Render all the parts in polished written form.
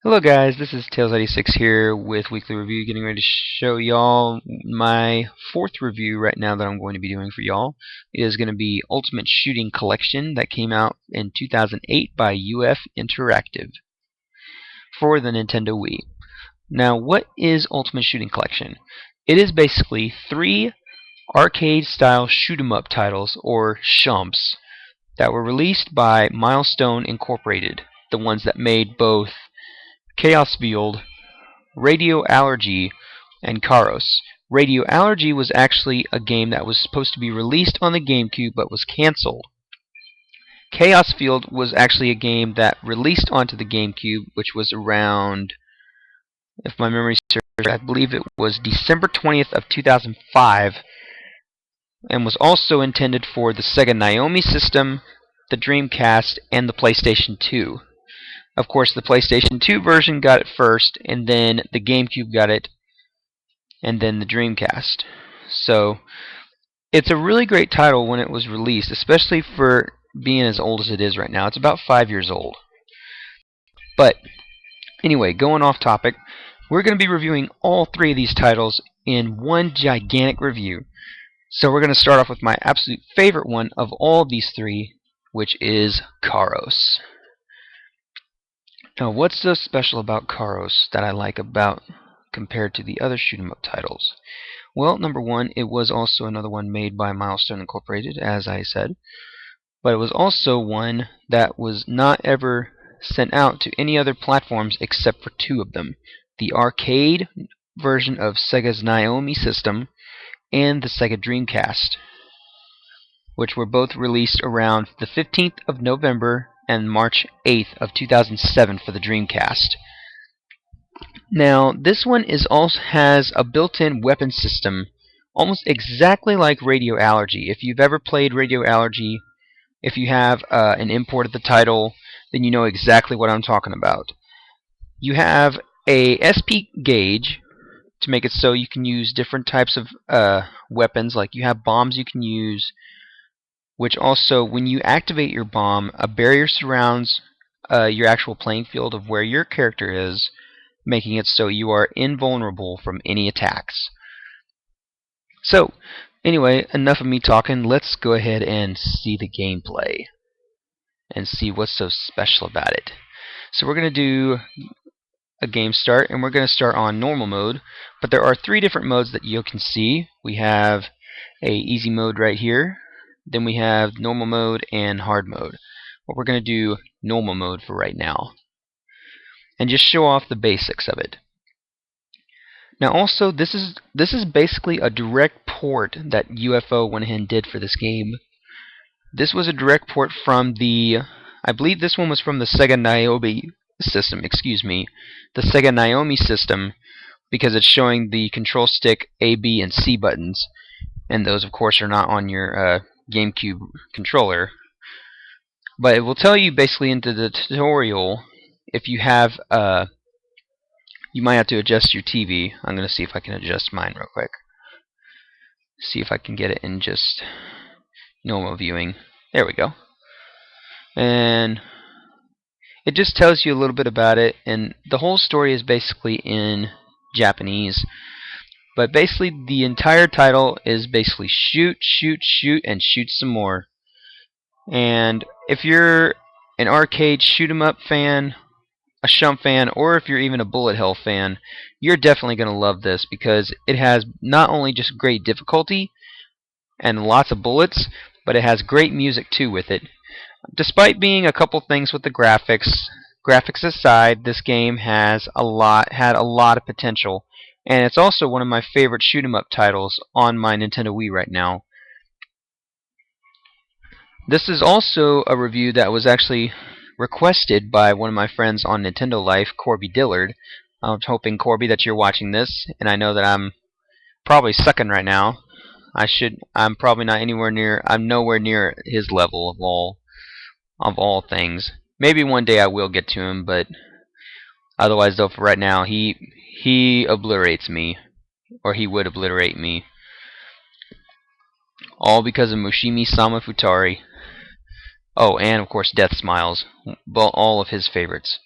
Hello guys, this is Tails86 here with Weekly Review, getting ready to show y'all my fourth review right now that I'm going to be doing for y'all. It is going to be Ultimate Shooting Collection that came out in 2008 by UF Interactive for the Nintendo Wii. Now, what is Ultimate Shooting Collection? It is basically three arcade-style shoot-'em-up titles, or shumps, that were released by Milestone Incorporated, the ones that made both Chaos Field, Radio Allergy, and Karos. Radio Allergy was actually a game that was supposed to be released on the GameCube but was cancelled. Chaos Field was actually a game that released onto the GameCube, which was around, if my memory serves, I believe it was December 20th of 2005, and was also intended for the Sega Naomi system, the Dreamcast, and the PlayStation 2. Of course, the PlayStation 2 version got it first, and then the GameCube got it, and then the Dreamcast. So, it's a really great title when it was released, especially for being as old as it is right now. It's about 5 years old. But, anyway, going off topic, we're going to be reviewing all three of these titles in one gigantic review. So we're going to start off with my absolute favorite one of all of these three, which is Karos. Now, what's so special about Karos that I like about compared to the other shoot-'em-up titles? Well, number one, it was also another one made by Milestone Incorporated, as I said, but it was also one that was not ever sent out to any other platforms except for two of them: the arcade version of Sega's Naomi system and the Sega Dreamcast, which were both released around the 15th of November and March 8th of 2007 for the Dreamcast. Now, this one also has a built-in weapon system almost exactly like Radio Allergy. If you've ever played Radio Allergy, if you have an import of the title, then you know exactly what I'm talking about. You have a SP gauge to make it so you can use different types of weapons, like you have bombs you can use, which also, when you activate your bomb, a barrier surrounds your actual playing field of where your character is, making it so you are invulnerable from any attacks. So, anyway, enough of me talking. Let's go ahead and see the gameplay and see what's so special about it. So we're going to do a game start, and we're going to start on normal mode, but there are three different modes that you can see. We have a easy mode right here, then we have normal mode and hard mode. But we're going to do normal mode for right now, and just show off the basics of it. Now also, this is basically a direct port that UFO went ahead and did for this game. This was a direct port from I believe this one was from the Sega Naomi system, the Sega Naomi system, because it's showing the control stick A, B, and C buttons, and those of course are not on your GameCube controller. But it will tell you basically into the tutorial if you have you might have to adjust your TV. I'm going to see if I can adjust mine real quick. See if I can get it in just normal viewing. There we go. And it just tells you a little bit about it, and the whole story is basically in Japanese. But basically the entire title is basically shoot, shoot, shoot, and shoot some more. And if you're an arcade shoot-'em-up fan, a shump fan, or if you're even a bullet hell fan, you're definitely going to love this, because it has not only just great difficulty and lots of bullets, but it has great music too with it. Despite being a couple things with the graphics aside, this game had a lot of potential, and it's also one of my favorite shoot-'em-up titles on my Nintendo Wii right now. This is also a review that was actually requested by one of my friends on Nintendo Life, Corbie Dillard. I'm hoping, Corbie, that you're watching this, and I know that I'm probably sucking right now. I'm probably not anywhere near. I'm nowhere near his level of all things. Maybe one day I will get to him, but otherwise, though, for right now, he obliterates me, or he would obliterate me, all because of Mushimi-sama Futari. Oh, and of course Death Smiles, all of his favorites.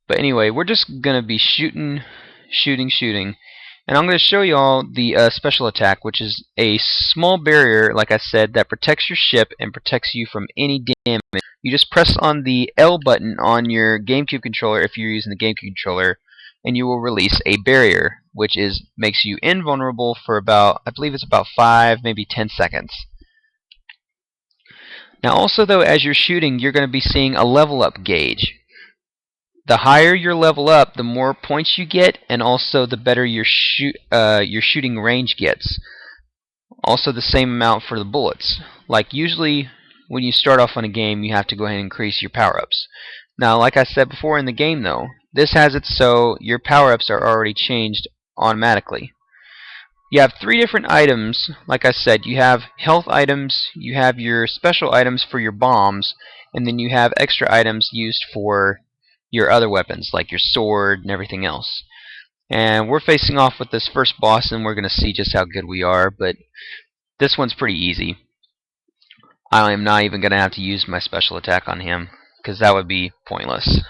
But anyway, we're just gonna be shooting, shooting, and I'm gonna show you all the special attack, which is a small barrier, like I said, that protects your ship and protects you from any damage. You just press on the L button on your GameCube controller if you're using the GameCube controller, and you will release a barrier, which makes you invulnerable for about, I believe it's about 5, maybe 10 seconds. Now also though, as you're shooting, you're going to be seeing a level up gauge. The higher your level up, the more points you get, and also the better your shooting range gets. Also the same amount for the bullets. Like usually when you start off on a game, you have to go ahead and increase your power-ups. Now, like I said before in the game though, this has it so your power-ups are already changed automatically. You have 3 different items. Like I said, you have health items, you have your special items for your bombs, and then you have extra items used for your other weapons, like your sword and everything else. And we're facing off with this first boss, and we're going to see just how good we are, but this one's pretty easy. I am not even going to have to use my special attack on him, because that would be pointless.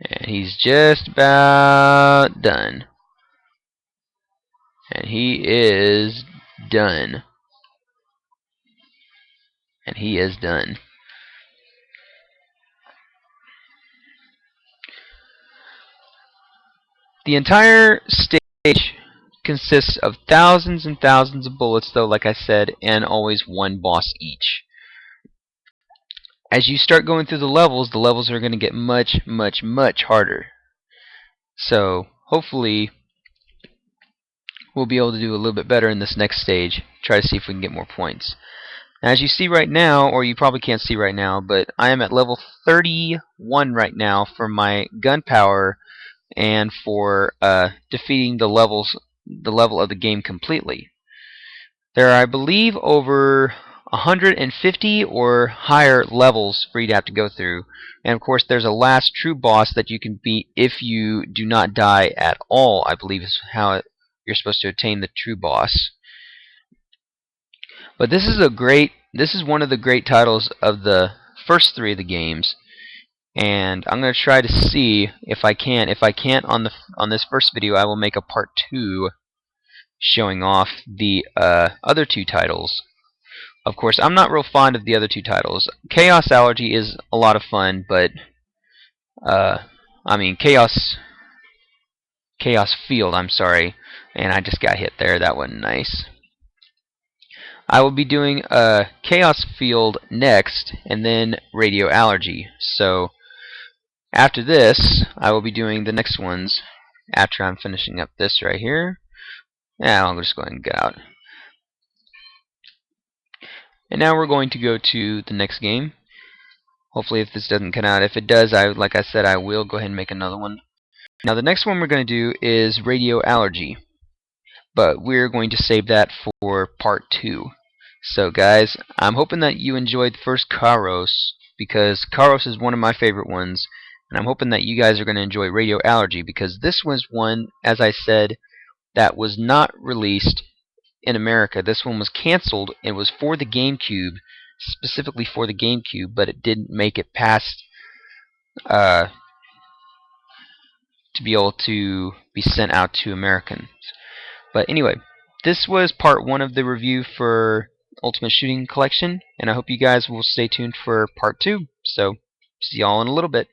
And he's just about done. And he is done. And he is done. The entire stage consists of thousands and thousands of bullets, though, like I said, and always one boss each. As you start going through the levels are going to get much, much, much harder. So, hopefully, we'll be able to do a little bit better in this next stage. Try to see if we can get more points. Now, as you see right now, or you probably can't see right now, but I am at level 31 right now for my gun power and for defeating the level of the game completely. There are, I believe, over 150 or higher levels for you to have to go through, and of course there's a last true boss that you can beat if you do not die at all, I believe is how you're supposed to attain the true boss. But this is one of the great titles of the first 3 of the games. And I'm going to try to see if I can. If I can't on this first video, I will make a part 2 showing off the other 2 titles. Of course, I'm not real fond of the other 2 titles. Chaos Allergy is a lot of fun, but I mean Chaos Field, I'm sorry, and I just got hit there. That wasn't nice. I will be doing Chaos Field next, and then Radio Allergy. So after this, I will be doing the next ones after I'm finishing up this right here. Yeah, I'll just go ahead and get out. And now we're going to go to the next game. Hopefully, if this doesn't cut out. If it does, like I said, I will go ahead and make another one. Now, the next one we're going to do is Radio Allergy. But we're going to save that for part 2. So, guys, I'm hoping that you enjoyed the first Kairos, because Kairos is one of my favorite ones. And I'm hoping that you guys are going to enjoy Radio Allergy, because this was one, as I said, that was not released in America. This one was canceled. It was for the GameCube, specifically for the GameCube, but it didn't make it past to be able to be sent out to Americans. But anyway, this was part 1 of the review for Ultimate Shooting Collection, and I hope you guys will stay tuned for part 2. So, see y'all in a little bit.